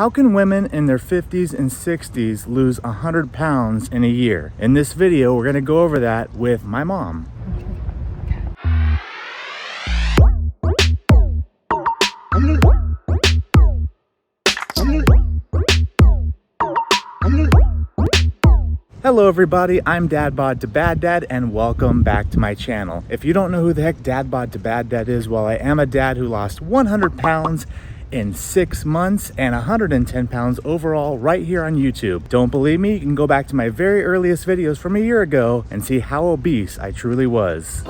How can women in their 50s and 60s lose 100 pounds in a year? In this video, we're gonna go over that with my mom. Hello everybody, I'm Dad Bod to Bad Dad and welcome back to my channel. If you don't know who the heck Dad Bod to Bad Dad is, well, I am a dad who lost 100 pounds in 6 months and 110 pounds overall right here on YouTube. Don't believe me? You can go back to my very earliest videos from a year ago and see how obese I truly was.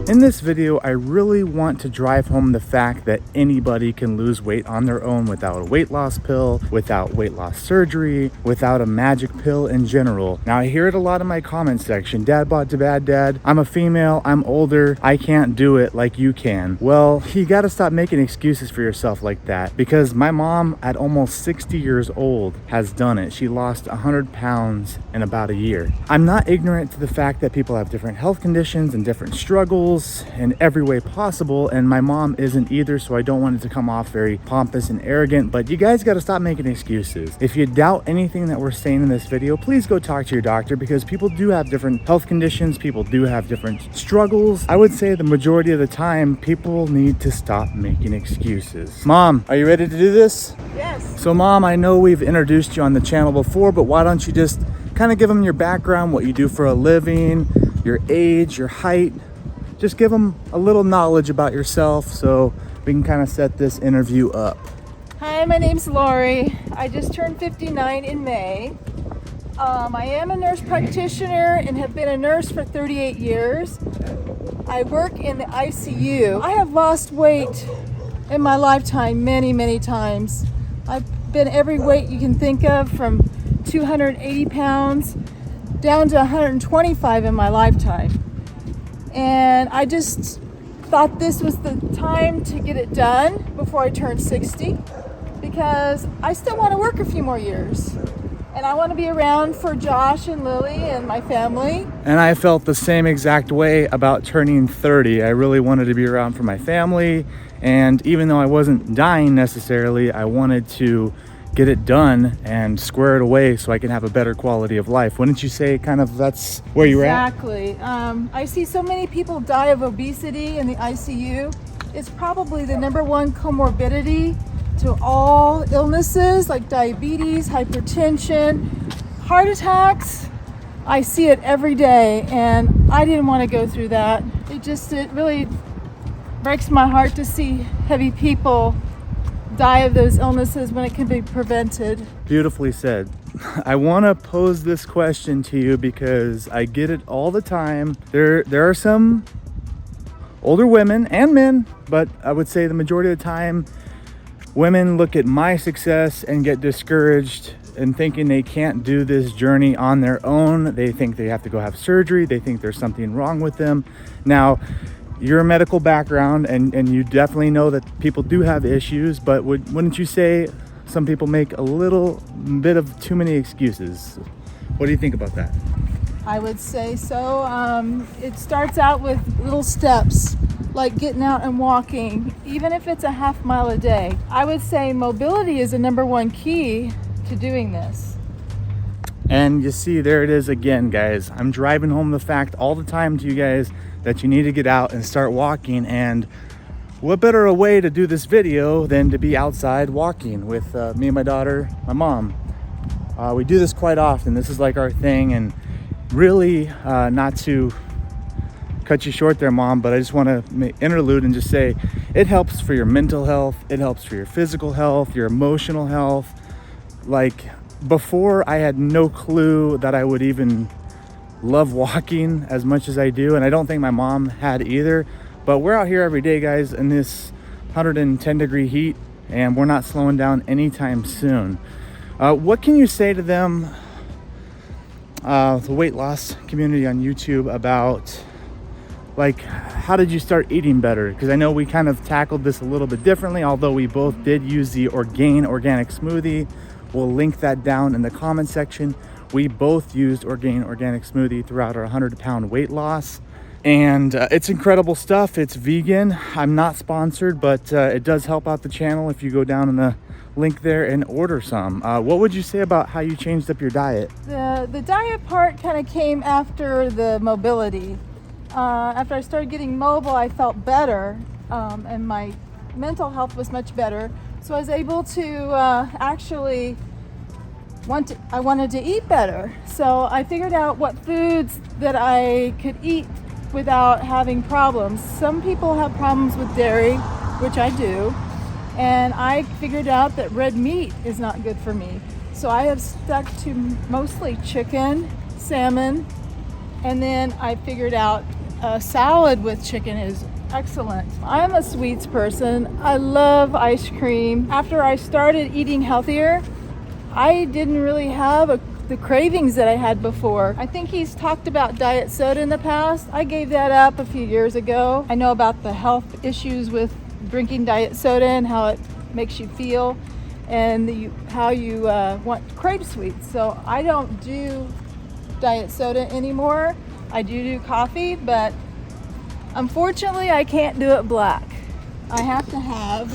In this video, I really want to drive home the fact that anybody can lose weight on their own without a weight loss pill, without weight loss surgery, without a magic pill in general. Now, I hear it a lot in my comment section. Dad Bod to Bad Dad, I'm a female, I'm older, I can't do it like you can. Well, you gotta stop making excuses for yourself like that, because my mom at almost 60 years old has done it. She lost 100 pounds in about a year. I'm not ignorant to the fact that people have different health conditions and different struggles in every way possible, and my mom isn't either, so I don't want it to come off very pompous and arrogant, but you guys got to stop making excuses. If you doubt anything that we're saying in this video, please go talk to your doctor, because people do have different health conditions, people do have different struggles. I would say the majority of the time people need to stop making excuses. Mom, are you ready to do this? Yes. So Mom, I know we've introduced you on the channel before, but why don't you just kind of give them your background, what you do for a living, your age, your height. Just give them a little knowledge about yourself so we can kind of set this interview up. Hi, my name's Laurie. I just turned 59 in May. I am a nurse practitioner and have been a nurse for 38 years. I work in the ICU. I have lost weight in my lifetime many times. I've been every weight you can think of, from 280 pounds down to 125 in my lifetime. And I just thought this was the time to get it done before I turned 60, because I still want to work a few more years. And I want to be around for Josh and Lily and my family. And I felt the same exact way about turning 30. I really wanted to be around for my family. And even though I wasn't dying necessarily, I wanted to get it done and square it away so I can have a better quality of life. Wouldn't you say kind of that's where you're at? Exactly. I see so many people die of obesity in the ICU. It's probably the #1 comorbidity to all illnesses like diabetes, hypertension, heart attacks. I see it every day, and I didn't want to go through that. It really breaks my heart to see heavy people die of those illnesses when it can be prevented. Beautifully said. I want to pose this question to you because I get it all the time. There are some older women and men, but I would say the majority of the time women look at my success and get discouraged and thinking they can't do this journey on their own. They think they have to go have surgery. They think there's something wrong with them. Now, you're a medical background and you definitely know that people do have issues, but wouldn't you say some people make a little bit of too many excuses? What do you think about that? I would say so. It starts out with little steps, like getting out and walking, even if it's a half mile a day. I would say mobility is the #1 key to doing this. And you see, there it is again, guys. I'm driving home the fact all the time to you guys that you need to get out and start walking. And what better a way to do this video than to be outside walking with me and my daughter, my mom. We do this quite often. This is like our thing. And really, not to cut you short there, Mom, but I just want to interlude and just say it helps for your mental health. It helps for your physical health, your emotional health. Like, before, I had no clue that I would even love walking as much as I do, and I don't think my mom had either. But we're out here every day, guys, in this 110 degree heat, and we're not slowing down anytime soon. What can you say to them, the weight loss community on YouTube, about like, how did you start eating better? Because I know we kind of tackled this a little bit differently, although we both did use the Orgain Organic Smoothie. We'll link that down in the comment section. We both used Orgain Organic Smoothie throughout our 100-pound weight loss. And it's incredible stuff. It's vegan. I'm not sponsored, but it does help out the channel if you go down in the link there and order some. What would you say about how you changed up your diet? The diet part kind of came after the mobility. After I started getting mobile, I felt better, and my mental health was much better. So I was able to actually I wanted to eat better. So I figured out what foods that I could eat without having problems. Some people have problems with dairy, which I do, and I figured out that red meat is not good for me. So I have stuck to mostly chicken, salmon, and then I figured out a salad with chicken is excellent. I'm a sweets person. I love ice cream. After I started eating healthier, I didn't really have the cravings that I had before. I think he's talked about diet soda in the past. I gave that up a few years ago. I know about the health issues with drinking diet soda and how it makes you feel, and how you crave sweets. So I don't do diet soda anymore. I do coffee, but unfortunately I can't do it black. I have to have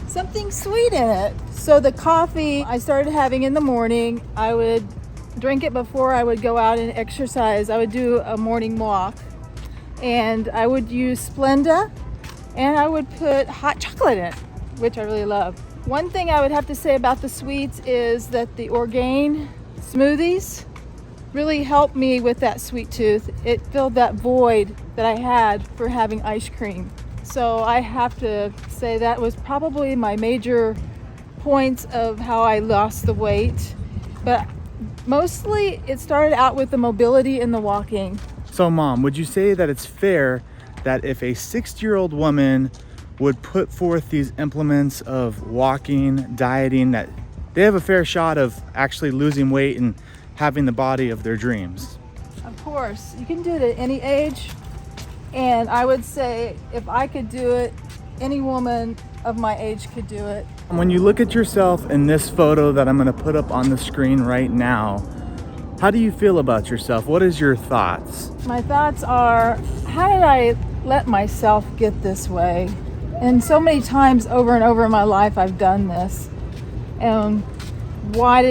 something sweet in it. So the coffee I started having in the morning, I would drink it before I would go out and exercise. I would do a morning walk, and I would use Splenda, and I would put hot chocolate in it, which I really love. One thing I would have to say about the sweets is that the Orgain smoothies really helped me with that sweet tooth. It filled that void that I had for having ice cream. So I have to say that was probably my major points of how I lost the weight. But mostly it started out with the mobility and the walking. So Mom, would you say that it's fair that if a 60-year-old woman would put forth these implements of walking, dieting, that they have a fair shot of actually losing weight and having the body of their dreams? Of course, you can do it at any age. And I would say if I could do it, any woman of my age could do it. When you look at yourself in this photo that I'm going to put up on the screen right now, how do you feel about yourself? What is your thoughts? My thoughts are, how did I let myself get this way? And so many times over and over in my life I've done this. And what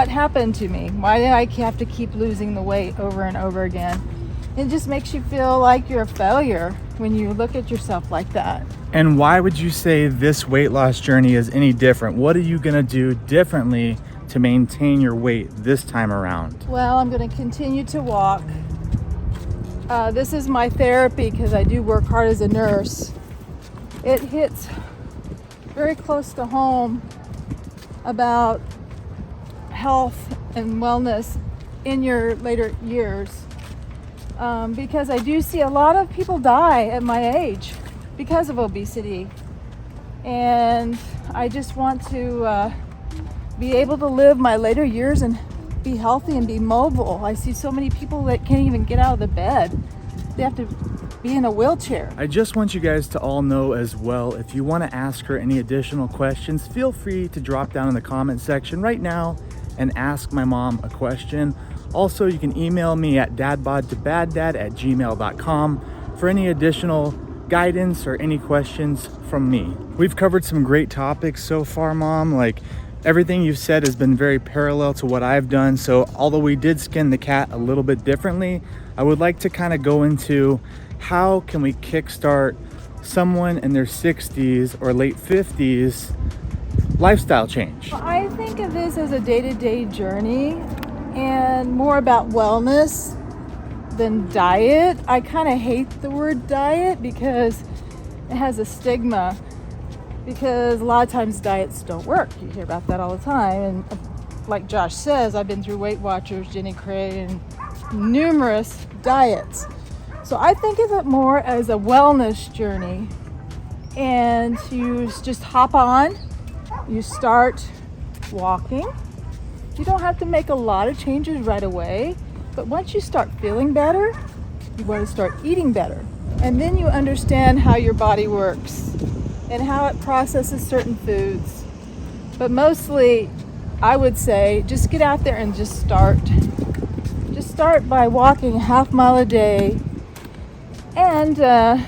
happened to me? Why did I have to keep losing the weight over and over again? It just makes you feel like you're a failure when you look at yourself like that. And why would you say this weight loss journey is any different? What are you gonna do differently to maintain your weight this time around? Well, I'm gonna continue to walk. This is my therapy because I do work hard as a nurse. It hits very close to home about health and wellness in your later years, because I do see a lot of people die at my age because of obesity, and I just want to be able to live my later years and be healthy and be mobile. I see so many people that can't even get out of the bed. They have to be in a wheelchair. I just want you guys to all know as well, if you want to ask her any additional questions, feel free to drop down in the comment section right now and ask my mom a question. Also, you can email me at dadbodtobaddad@gmail.com for any additional guidance or any questions from me. We've covered some great topics so far, Mom. Like, everything you've said has been very parallel to what I've done. So although we did skin the cat a little bit differently, I would like to kind of go into how can we kickstart someone in their 60s or late 50s lifestyle change. I think of this as a day-to-day journey and more about wellness than diet. I kind of hate the word diet because it has a stigma, because a lot of times diets don't work. You hear about that all the time, and like Josh says, I've been through Weight Watchers, Jenny Craig, and numerous diets. So I think of it more as a wellness journey, and you just hop on, you start walking. You don't have to make a lot of changes right away, but once you start feeling better, you want to start eating better, and then you understand how your body works and how it processes certain foods. But mostly I would say just get out there and just start. Just start by walking a half mile a day, and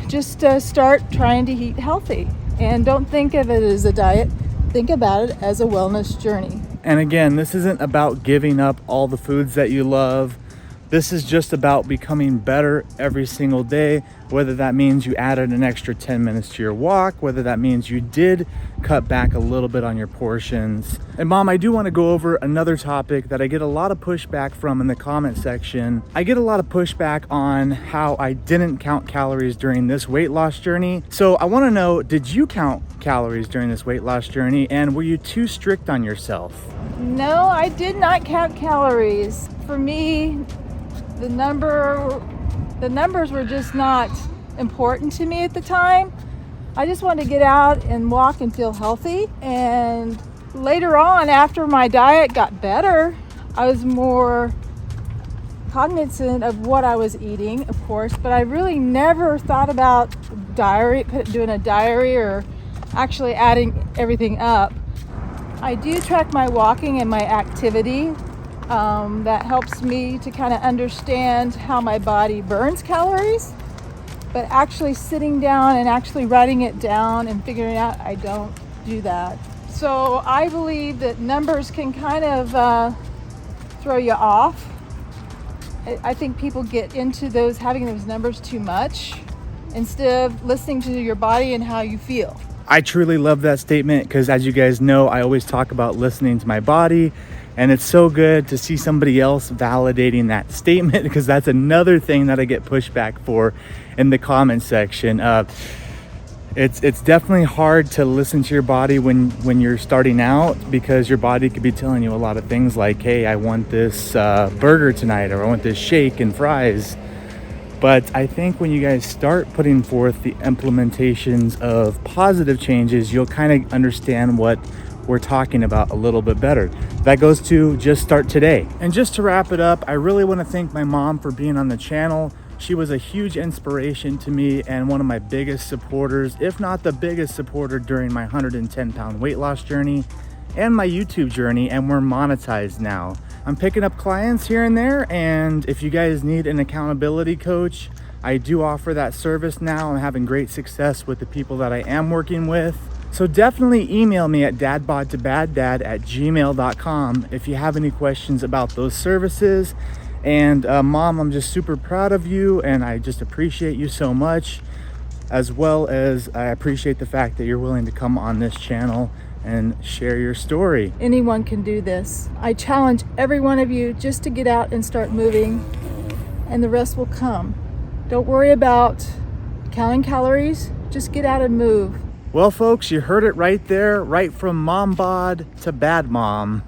just start trying to eat healthy. And don't think of it as a diet. Think about it as a wellness journey. And again, this isn't about giving up all the foods that you love. This is just about becoming better every single day, whether that means you added an extra 10 minutes to your walk, whether that means you did cut back a little bit on your portions. And Mom, I do want to go over another topic that I get a lot of pushback from in the comment section. I get a lot of pushback on how I didn't count calories during this weight loss journey. So I want to know, did you count calories during this weight loss journey, and were you too strict on yourself? No, I did not count calories. For me, the numbers were just not important to me at the time. I just wanted to get out and walk and feel healthy. And later on, after my diet got better, I was more cognizant of what I was eating, of course, but I really never thought about doing a diary or actually adding everything up. I do track my walking and my activity. That helps me to kind of understand how my body burns calories, but actually sitting down and actually writing it down and figuring out, I don't do that. So I believe that numbers can kind of throw you off. I think people get into having those numbers too much instead of listening to your body and how you feel. I truly love that statement, because as you guys know, I always talk about listening to my body. And it's so good to see somebody else validating that statement, because that's another thing that I get pushback for in the comment section. It's definitely hard to listen to your body when you're starting out, because your body could be telling you a lot of things like, hey, I want this burger tonight, or I want this shake and fries. But I think when you guys start putting forth the implementations of positive changes, you'll kind of understand what we're talking about a little bit better. That goes to just start today. And just to wrap it up, I really want to thank my mom for being on the channel. She was a huge inspiration to me and one of my biggest supporters, if not the biggest supporter, during my 110-pound weight loss journey and my YouTube journey, and we're monetized now. I'm picking up clients here and there, and if you guys need an accountability coach, I do offer that service now. I'm having great success with the people that I am working with. So definitely email me at dadbodtobaddad@gmail.com if you have any questions about those services. And Mom, I'm just super proud of you, and I just appreciate you so much, as well as I appreciate the fact that you're willing to come on this channel and share your story. Anyone can do this. I challenge every one of you just to get out and start moving, and the rest will come. Don't worry about counting calories, just get out and move. Well, folks, you heard it right there, right from Mom Bod to Bad Mom.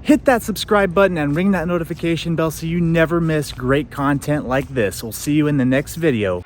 Hit that subscribe button and ring that notification bell so you never miss great content like this. We'll see you in the next video.